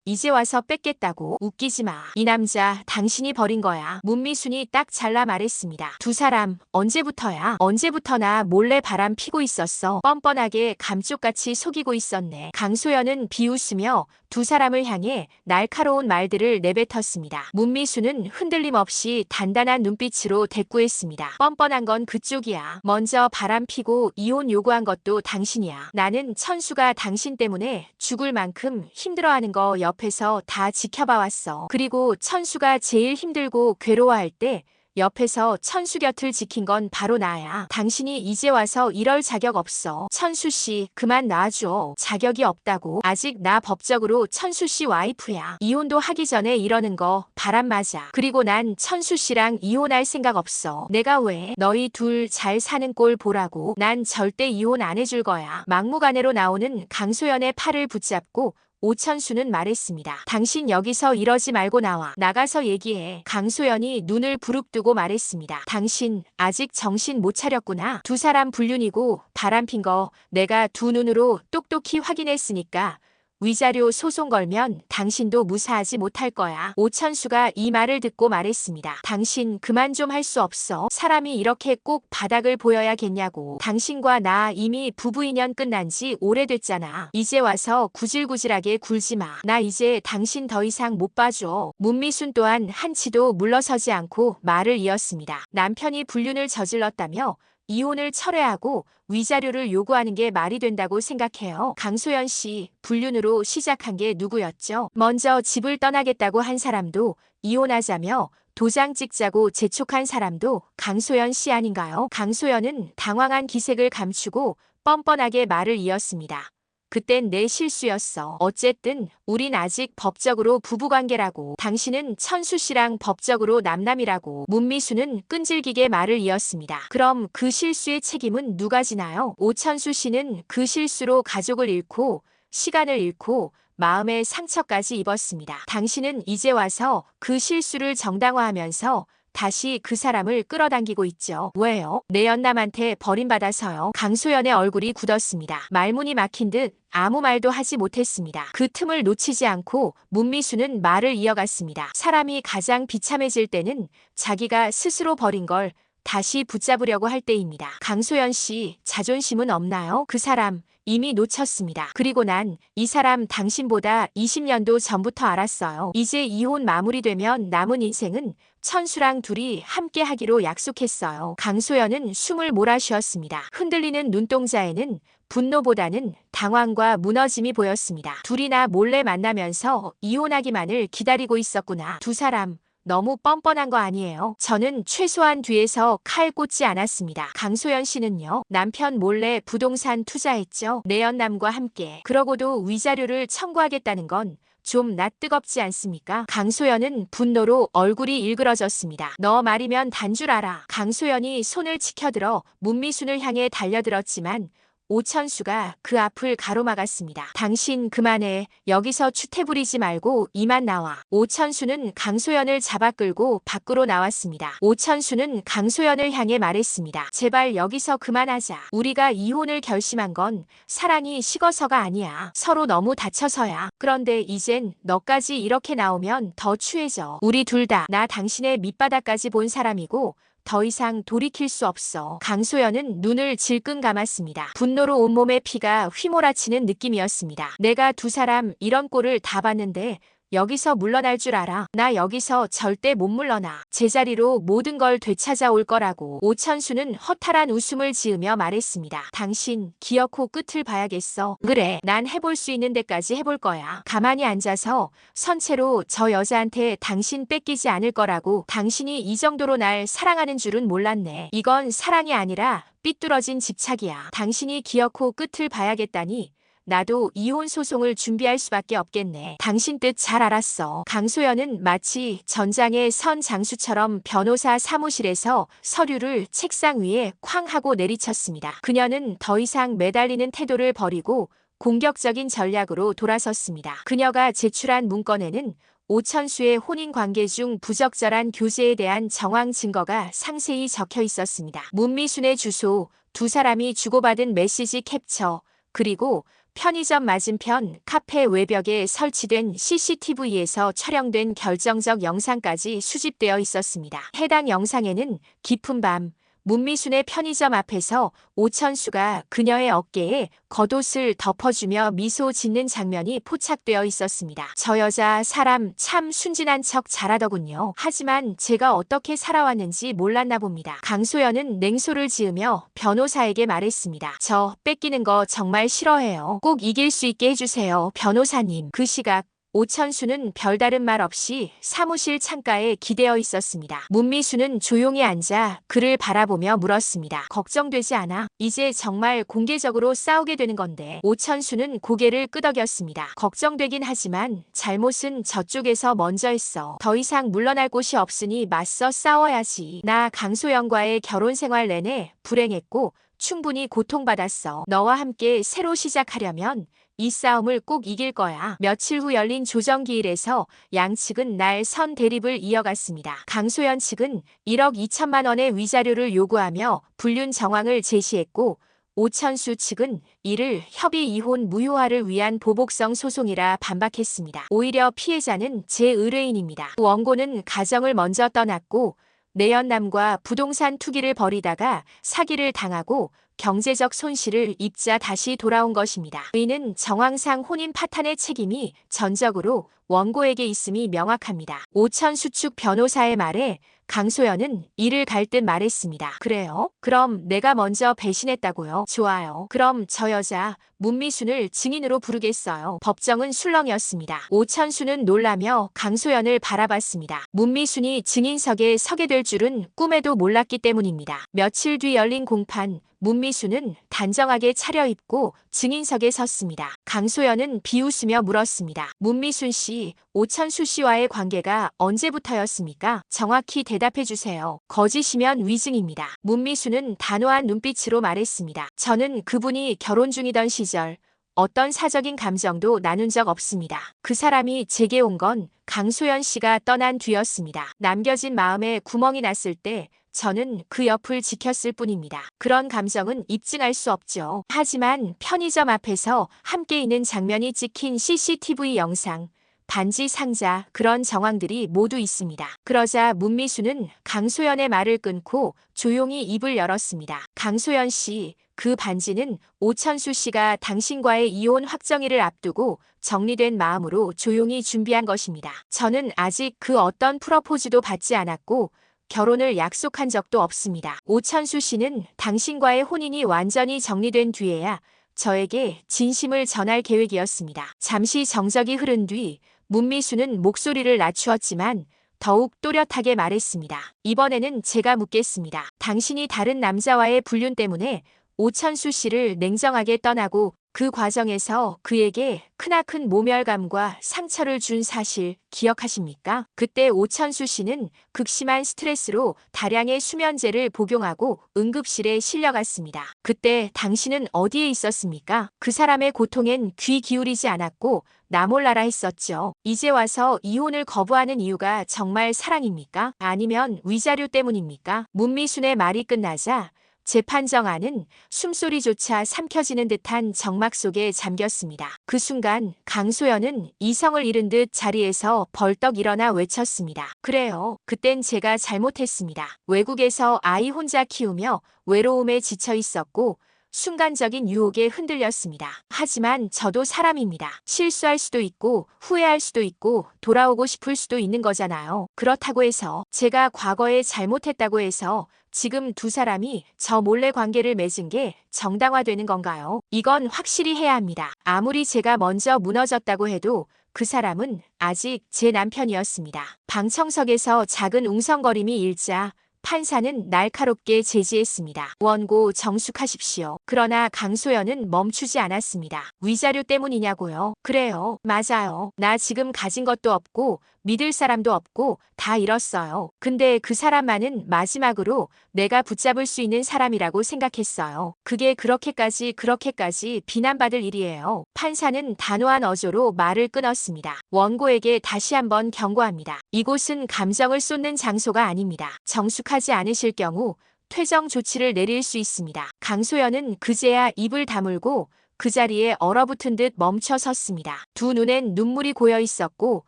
이제 와서 뺏겠다고. 웃기지 마. 이 남자 당신이 버린 거야. 문미순이 딱 잘라 말했습니다. 두 사람 언제부터야? 언제부터나 몰래 바람 피고 있었어. 뻔뻔하게 감쪽같이 속이고 있었네. 강소연은 비웃으며 두 사람을 향해 날카로운 말들을 내뱉었습니다. 문미수는 흔들림 없이 단단한 눈빛으로 대꾸했습니다. 뻔뻔한 건 그쪽이야. 먼저 바람 피고 이혼 요구한 것도 당신이야. 나는 천수가 당신 때문에 죽을 만큼 힘들어하는 거 옆에서 다 지켜봐왔어. 그리고 천수가 제일 힘들고 괴로워할 때 옆에서 천수 곁을 지킨 건 바로 나야. 당신이 이제 와서 이럴 자격 없어. 천수 씨, 그만 놔줘. 자격이 없다고. 아직 나 법적으로 천수 씨 와이프야. 이혼도 하기 전에 이러는 거 바람 맞아. 그리고 난 천수 씨랑 이혼할 생각 없어. 내가 왜 너희 둘 잘 사는 꼴 보라고. 난 절대 이혼 안 해줄 거야. 막무가내로 나오는 강소연의 팔을 붙잡고 오천수는 말했습니다. 당신 여기서 이러지 말고 나와. 나가서 얘기해. 강소연이 눈을 부릅뜨고 말했습니다. 당신 아직 정신 못 차렸구나. 두 사람 불륜이고 바람핀 거 내가 두 눈으로 똑똑히 확인했으니까 위자료 소송 걸면 당신도 무사하지 못할 거야. 오천수가 이 말을 듣고 말했습니다. 당신 그만 좀 할 수 없어. 사람이 이렇게 꼭 바닥을 보여야겠냐고. 당신과 나 이미 부부 인연 끝난 지 오래됐잖아. 이제 와서 구질구질하게 굴지 마. 나 이제 당신 더 이상 못 봐줘. 문미순 또한 한치도 물러서지 않고 말을 이었습니다. 남편이 불륜을 저질렀다며 이혼을 철회하고 위자료를 요구하는 게 말이 된다고 생각해요. 강소연 씨, 불륜으로 시작한 게 누구였죠? 먼저 집을 떠나겠다고 한 사람도, 이혼하자며 도장 찍자고 재촉한 사람도 강소연 씨 아닌가요? 강소연은 당황한 기색을 감추고 뻔뻔하게 말을 이었습니다. 그땐 내 실수였어. 어쨌든 우린 아직 법적으로 부부관계라고. 당신은 천수 씨랑 법적으로 남남이라고. 문미수는 끈질기게 말을 이었습니다. 그럼 그 실수의 책임은 누가 지나요? 오천수 씨는 그 실수로 가족을 잃고 시간을 잃고 마음의 상처까지 입었습니다. 당신은 이제 와서 그 실수를 정당화하면서 다시 그 사람을 끌어당기고 있죠. 왜요? 내 연남한테 버림받아서요. 강소연의 얼굴이 굳었습니다. 말문이 막힌 듯 아무 말도 하지 못했습니다. 그 틈을 놓치지 않고 문미수는 말을 이어갔습니다. 사람이 가장 비참해질 때는 자기가 스스로 버린 걸 다시 붙잡으려고 할 때입니다. 강소연 씨, 자존심은 없나요? 그 사람 이미 놓쳤습니다. 그리고 난 이 사람 당신보다 20년도 전부터 알았어요. 이제 이혼 마무리되면 남은 인생은 천수랑 둘이 함께 하기로 약속했어요. 강소연은 숨을 몰아쉬었습니다. 흔들리는 눈동자에는 분노보다는 당황과 무너짐이 보였습니다. 둘이나 몰래 만나면서 이혼하기만을 기다리고 있었구나. 두 사람 너무 뻔뻔한 거 아니에요? 저는 최소한 뒤에서 칼 꽂지 않았습니다. 강소연 씨는요? 남편 몰래 부동산 투자했죠. 내연남과 함께. 그러고도 위자료를 청구하겠다는 건 좀 낯뜨겁지 않습니까? 강소연은 분노로 얼굴이 일그러졌습니다. 너 말이면 단 줄 알아. 강소연이 손을 치켜들어 문미순을 향해 달려들었지만 오천수가 그 앞을 가로막았습니다. 당신 그만해. 여기서 추태 부리지 말고 이만 나와. 오천수는 강소연을 잡아 끌고 밖으로 나왔습니다. 오천수는 강소연을 향해 말했습니다. 제발 여기서 그만하자. 우리가 이혼을 결심한 건 사랑이 식어서가 아니야. 서로 너무 다쳐서야. 그런데 이젠 너까지 이렇게 나오면 더 추해져. 우리 둘 다 나 당신의 밑바닥까지 본 사람이고 더 이상 돌이킬 수 없어. 강소연은 눈을 질끈 감았습니다. 분노로 온몸에 피가 휘몰아치는 느낌이었습니다. 내가 두 사람 이런 꼴을 다 봤는데 여기서 물러날 줄 알아. 나 여기서 절대 못 물러나. 제자리로 모든 걸 되찾아올 거라고. 오천수는 허탈한 웃음을 지으며 말했습니다. 당신 기어코 끝을 봐야겠어. 그래, 난 해볼 수 있는 데까지 해볼 거야. 가만히 앉아서 선체로 저 여자한테 당신 뺏기지 않을 거라고. 당신이 이 정도로 날 사랑하는 줄은 몰랐네. 이건 사랑이 아니라 삐뚤어진 집착이야. 당신이 기어코 끝을 봐야겠다니 나도 이혼 소송을 준비할 수밖에 없겠네. 당신 뜻 잘 알았어. 강소연은 마치 전장의 선 장수처럼 변호사 사무실에서 서류를 책상 위에 쾅 하고 내리쳤습니다. 그녀는 더 이상 매달리는 태도를 버리고 공격적인 전략으로 돌아섰습니다. 그녀가 제출한 문건에는 오천수의 혼인관계 중 부적절한 교제에 대한 정황 증거가 상세히 적혀 있었습니다. 문미순의 주소, 두 사람이 주고받은 메시지 캡처, 그리고 편의점 맞은편 카페 외벽에 설치된 CCTV에서 촬영된 결정적 영상까지 수집되어 있었습니다. 해당 영상에는 깊은 밤 문미순의 편의점 앞에서 오천수가 그녀의 어깨에 겉옷을 덮어주며 미소 짓는 장면이 포착되어 있었습니다. 저 여자 사람 참 순진한 척 잘하더군요. 하지만 제가 어떻게 살아왔는지 몰랐나 봅니다. 강소연은 냉소를 지으며 변호사에게 말했습니다. 저 뺏기는 거 정말 싫어해요. 꼭 이길 수 있게 해주세요, 변호사님. 그 시각 오천수는 별다른 말 없이 사무실 창가에 기대어 있었습니다. 문미수는 조용히 앉아 그를 바라보며 물었습니다. 걱정되지 않아? 이제 정말 공개적으로 싸우게 되는 건데. 오천수는 고개를 끄덕였습니다. 걱정되긴 하지만 잘못은 저쪽에서 먼저 했어. 더 이상 물러날 곳이 없으니 맞서 싸워야지. 나 강소연과의 결혼 생활 내내 불행했고 충분히 고통받았어. 너와 함께 새로 시작하려면 이 싸움을 꼭 이길 거야. 며칠 후 열린 조정기일에서 양측은 날 선 대립을 이어갔습니다. 강소연 측은 1억 2천만 원의 위자료를 요구하며 불륜 정황을 제시했고 오천수 측은 이를 협의 이혼 무효화를 위한 보복성 소송이라 반박했습니다. 오히려 피해자는 제 의뢰인입니다. 원고는 가정을 먼저 떠났고 내연남과 부동산 투기를 벌이다가 사기를 당하고 경제적 손실을 입자 다시 돌아온 것입니다. 이는 정황상 혼인 파탄의 책임이 전적으로 원고에게 있음이 명확합니다. 오천수 측 변호사의 말에 강소연은 이를 갈 듯 말했습니다. 그래요? 그럼 내가 먼저 배신했다고요? 좋아요. 그럼 저 여자 문미순을 증인으로 부르겠어요. 법정은 술렁이었습니다. 오천수는 놀라며 강소연을 바라봤습니다. 문미순이 증인석에 서게 될 줄은 꿈에도 몰랐기 때문입니다. 며칠 뒤 열린 공판, 문미수는 단정하게 차려입고 증인석에 섰습니다. 강소연은 비웃으며 물었습니다. 문미순 씨, 오천수 씨와의 관계가 언제부터였습니까? 정확히 대답해 주세요. 거짓이면 위증입니다. 문미수는 단호한 눈빛으로 말했습니다. 저는 그분이 결혼 중이던 시절 어떤 사적인 감정도 나눈 적 없습니다. 그 사람이 제게 온 건 강소연 씨가 떠난 뒤였습니다. 남겨진 마음에 구멍이 났을 때 저는 그 옆을 지켰을 뿐입니다. 그런 감정은 입증할 수 없죠. 하지만 편의점 앞에서 함께 있는 장면이 찍힌 CCTV 영상, 반지 상자, 그런 정황들이 모두 있습니다. 그러자 문미수는 강소연의 말을 끊고 조용히 입을 열었습니다. 강소연 씨, 그 반지는 오천수 씨가 당신과의 이혼 확정일을 앞두고 정리된 마음으로 조용히 준비한 것입니다. 저는 아직 그 어떤 프러포즈도 받지 않았고 결혼을 약속한 적도 없습니다. 오천수 씨는 당신과의 혼인이 완전히 정리된 뒤에야 저에게 진심을 전할 계획이었습니다. 잠시 정적이 흐른 뒤 문미수는 목소리를 낮추었지만 더욱 또렷하게 말했습니다. 이번에는 제가 묻겠습니다. 당신이 다른 남자와의 불륜 때문에 오천수 씨를 냉정하게 떠나고 그 과정에서 그에게 크나큰 모멸감과 상처를 준 사실 기억하십니까? 그때 오천수 씨는 극심한 스트레스로 다량의 수면제를 복용하고 응급실에 실려갔습니다. 그때 당신은 어디에 있었습니까? 그 사람의 고통엔 귀 기울이지 않았고 나 몰라라 했었죠. 이제 와서 이혼을 거부하는 이유가 정말 사랑입니까? 아니면 위자료 때문입니까? 문미순의 말이 끝나자 재판정안은 숨소리조차 삼켜지는 듯한 정막 속에 잠겼습니다. 그 순간 강소연은 이성을 잃은 듯 자리에서 벌떡 일어나 외쳤습니다. 그래요. 그땐 제가 잘못했습니다. 외국에서 아이 혼자 키우며 외로움에 지쳐 있었고 순간적인 유혹에 흔들렸습니다. 하지만 저도 사람입니다. 실수할 수도 있고 후회할 수도 있고 돌아오고 싶을 수도 있는 거잖아요. 그렇다고 해서 제가 과거에 잘못했다고 해서 지금 두 사람이 저 몰래 관계를 맺은 게 정당화되는 건가요? 이건 확실히 해야 합니다. 아무리 제가 먼저 무너졌다고 해도 그 사람은 아직 제 남편이었습니다. 방청석에서 작은 웅성거림이 일자 판사는 날카롭게 제지했습니다. 원고 정숙하십시오. 그러나 강소연은 멈추지 않았습니다. 위자료 때문이냐고요? 그래요. 맞아요. 나 지금 가진 것도 없고 믿을 사람도 없고 다 잃었어요. 근데 그 사람만은 마지막으로 내가 붙잡을 수 있는 사람이라고 생각했어요. 그게 그렇게까지 비난받을 일이에요. 판사는 단호한 어조로 말을 끊었습니다. 원고에게 다시 한번 경고합니다. 이곳은 감정을 쏟는 장소가 아닙니다. 정숙하지 않으실 경우 퇴정 조치를 내릴 수 있습니다. 강소연은 그제야 입을 다물고 그 자리에 얼어붙은 듯 멈춰 섰습니다. 두 눈엔 눈물이 고여 있었고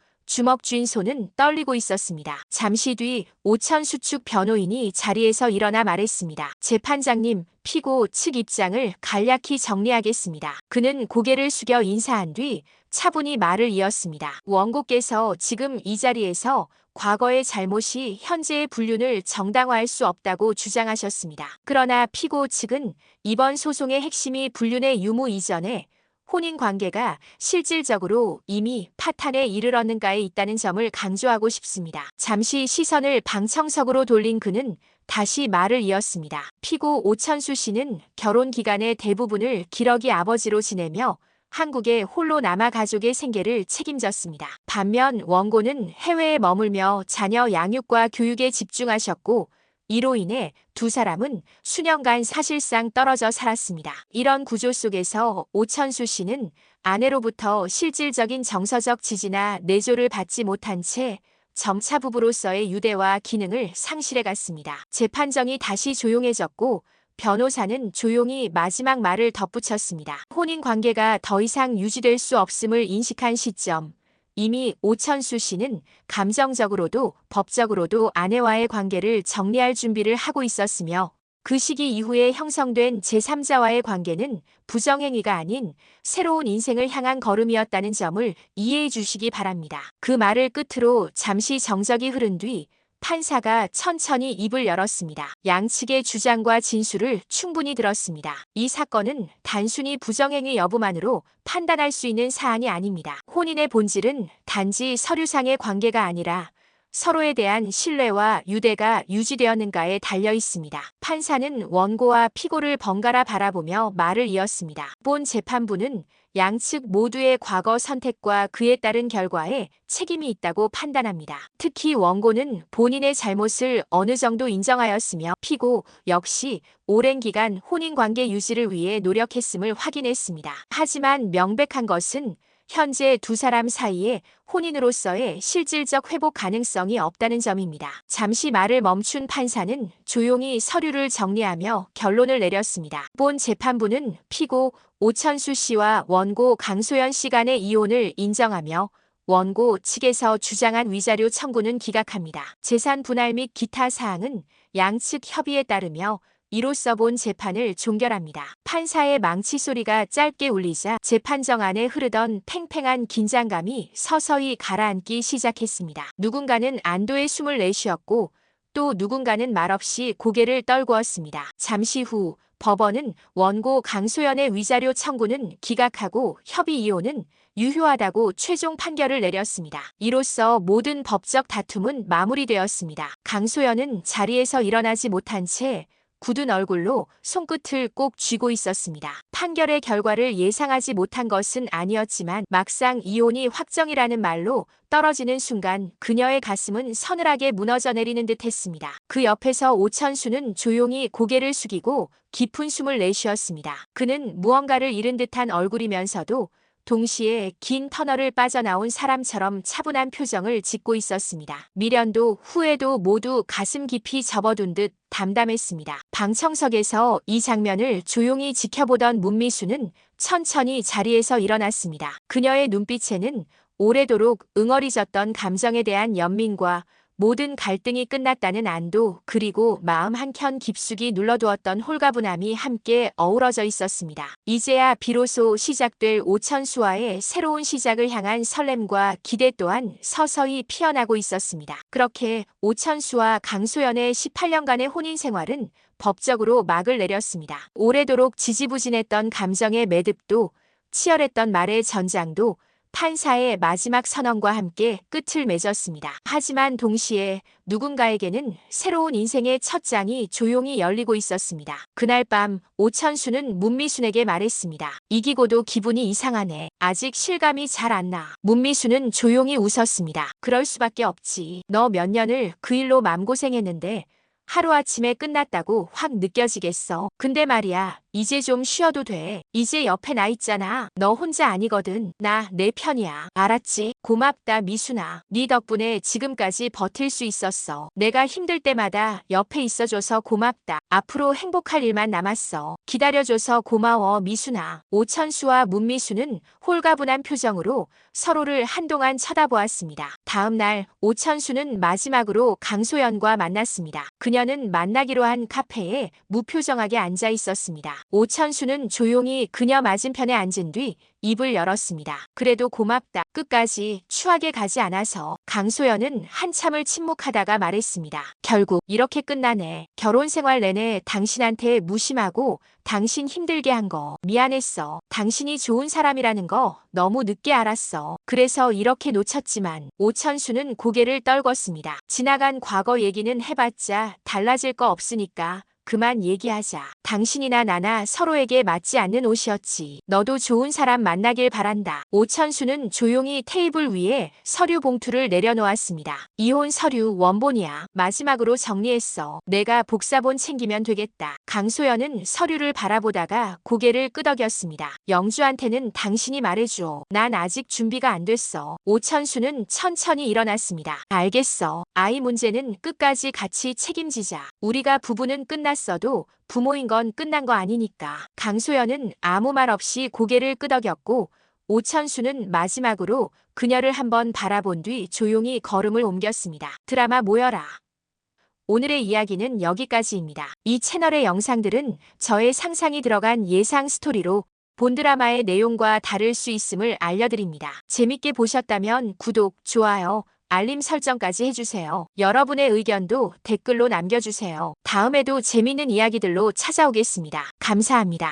주먹 쥔 손은 떨리고 있었습니다. 잠시 뒤 오천수 측 변호인이 자리에서 일어나 말했습니다. 재판장님, 피고 측 입장을 간략히 정리하겠습니다. 그는 고개를 숙여 인사한 뒤 차분히 말을 이었습니다. 원고께서 지금 이 자리에서 과거의 잘못이 현재의 불륜을 정당화할 수 없다고 주장하셨습니다. 그러나 피고 측은 이번 소송의 핵심이 불륜의 유무 이전에 혼인관계가 실질적으로 이미 파탄에 이르렀는가에 있다는 점을 강조하고 싶습니다. 잠시 시선을 방청석으로 돌린 그는 다시 말을 이었습니다. 피고 오천수 씨는 결혼 기간의 대부분을 기러기 아버지로 지내며 한국에 홀로 남아 가족의 생계를 책임졌습니다. 반면 원고는 해외에 머물며 자녀 양육과 교육에 집중하셨고 이로 인해 두 사람은 수년간 사실상 떨어져 살았습니다. 이런 구조 속에서 오천수 씨는 아내로부터 실질적인 정서적 지지나 내조를 받지 못한 채 점차 부부로서의 유대와 기능을 상실해갔습니다. 재판정이 다시 조용해졌고 변호사는 조용히 마지막 말을 덧붙였습니다. 혼인관계가 더 이상 유지될 수 없음을 인식한 시점, 이미 오천수 씨는 감정적으로도 법적으로도 아내와의 관계를 정리할 준비를 하고 있었으며 그 시기 이후에 형성된 제3자와의 관계는 부정행위가 아닌 새로운 인생을 향한 걸음이었다는 점을 이해해 주시기 바랍니다. 그 말을 끝으로 잠시 정적이 흐른 뒤 판사가 천천히 입을 열었습니다. 양측의 주장과 진술을 충분히 들었습니다. 이 사건은 단순히 부정행위 여부만으로 판단할 수 있는 사안이 아닙니다. 혼인의 본질은 단지 서류상의 관계가 아니라 서로에 대한 신뢰와 유대가 유지되었는가에 달려 있습니다. 판사는 원고와 피고를 번갈아 바라보며 말을 이었습니다. 본 재판부는 양측 모두의 과거 선택과 그에 따른 결과에 책임이 있다고 판단합니다. 특히 원고는 본인의 잘못을 어느 정도 인정하였으며 피고 역시 오랜 기간 혼인관계 유지를 위해 노력했음을 확인했습니다. 하지만 명백한 것은 현재 두 사람 사이에 혼인으로서의 실질적 회복 가능성이 없다는 점입니다. 잠시 말을 멈춘 판사는 조용히 서류를 정리하며 결론을 내렸습니다. 본 재판부는 피고 오천수 씨와 원고 강소연 씨 간의 이혼을 인정하며 원고 측에서 주장한 위자료 청구는 기각합니다. 재산 분할 및 기타 사항은 양측 협의에 따르며 이로써 본 재판을 종결합니다. 판사의 망치 소리가 짧게 울리자 재판정 안에 흐르던 팽팽한 긴장감이 서서히 가라앉기 시작했습니다. 누군가는 안도의 숨을 내쉬었고 또 누군가는 말없이 고개를 떨구었습니다. 잠시 후 법원은 원고 강소연의 위자료 청구는 기각하고 협의 이혼은 유효하다고 최종 판결을 내렸습니다. 이로써 모든 법적 다툼은 마무리되었습니다. 강소연은 자리에서 일어나지 못한 채 굳은 얼굴로 손끝을 꼭 쥐고 있었습니다. 판결의 결과를 예상하지 못한 것은 아니었지만 막상 이혼이 확정이라는 말로 떨어지는 순간 그녀의 가슴은 서늘하게 무너져 내리는 듯 했습니다. 그 옆에서 오천수는 조용히 고개를 숙이고 깊은 숨을 내쉬었습니다. 그는 무언가를 잃은 듯한 얼굴이면서도 동시에 긴 터널을 빠져나온 사람처럼 차분한 표정을 짓고 있었습니다. 미련도 후회도 모두 가슴 깊이 접어둔 듯 담담했습니다. 방청석에서 이 장면을 조용히 지켜보던 문미수는 천천히 자리에서 일어났습니다. 그녀의 눈빛에는 오래도록 응어리졌던 감정에 대한 연민과 모든 갈등이 끝났다는 안도 그리고 마음 한켠 깊숙이 눌러두었던 홀가분함이 함께 어우러져 있었습니다. 이제야 비로소 시작될 오천수와의 새로운 시작을 향한 설렘과 기대 또한 서서히 피어나고 있었습니다. 그렇게 오천수와 강소연의 18년간의 혼인 생활은 법적으로 막을 내렸습니다. 오래도록 지지부진했던 감정의 매듭도 치열했던 말의 전장도 판사의 마지막 선언과 함께 끝을 맺었습니다. 하지만 동시에 누군가에게는 새로운 인생의 첫 장이 조용히 열리고 있었습니다. 그날 밤 오천수는 문미순에게 말했습니다. 이기고도 기분이 이상하네. 아직 실감이 잘 안 나. 문미순은 조용히 웃었습니다. 그럴 수밖에 없지. 너 몇 년을 그 일로 맘고생했는데 하루아침에 끝났다고 확 느껴지겠어. 근데 말이야. 이제 좀 쉬어도 돼. 이제 옆에 나 있잖아. 너 혼자 아니거든. 나 내 편이야. 알았지? 고맙다, 미순아. 네 덕분에 지금까지 버틸 수 있었어. 내가 힘들 때마다 옆에 있어줘서 고맙다. 앞으로 행복할 일만 남았어. 기다려줘서 고마워, 미순아. 오천수와 문미수는 홀가분한 표정으로 서로를 한동안 쳐다보았습니다. 다음 날 오천수는 마지막으로 강소연과 만났습니다. 그녀는 만나기로 한 카페에 무표정하게 앉아 있었습니다. 오천수는 조용히 그녀 맞은편에 앉은 뒤 입을 열었습니다. 그래도 고맙다. 끝까지 추하게 가지 않아서. 강소연은 한참을 침묵하다가 말했습니다. 결국 이렇게 끝나네. 결혼 생활 내내 당신한테 무심하고 당신 힘들게 한 거 미안했어. 당신이 좋은 사람이라는 거 너무 늦게 알았어. 그래서 이렇게 놓쳤지만. 오천수는 고개를 떨궜습니다. 지나간 과거 얘기는 해봤자 달라질 거 없으니까 그만 얘기하자. 당신이나 나나 서로에게 맞지 않는 옷이었지. 너도 좋은 사람 만나길 바란다. 오천수는 조용히 테이블 위에 서류 봉투를 내려놓았습니다. 이혼 서류 원본이야. 마지막으로 정리했어. 내가 복사본 챙기면 되겠다. 강소연은 서류를 바라보다가 고개를 끄덕였습니다. 영주한테는 당신이 말해줘. 난 아직 준비가 안 됐어. 오천수는 천천히 일어났습니다. 알겠어. 아이 문제는 끝까지 같이 책임지자. 우리가 부부는 끝났어도 부모인 건 끝난 거 아니니까. 강소연은 아무 말 없이 고개를 끄덕였고 오천수는 마지막으로 그녀를 한번 바라본 뒤 조용히 걸음을 옮겼습니다. 드라마 모여라. 오늘의 이야기는 여기까지입니다. 이 채널의 영상들은 저의 상상이 들어간 예상 스토리로 본 드라마의 내용과 다를 수 있음을 알려드립니다. 재밌게 보셨다면 구독, 좋아요, 알림 설정까지 해주세요. 여러분의 의견도 댓글로 남겨주세요. 다음에도 재밌는 이야기들로 찾아오겠습니다. 감사합니다.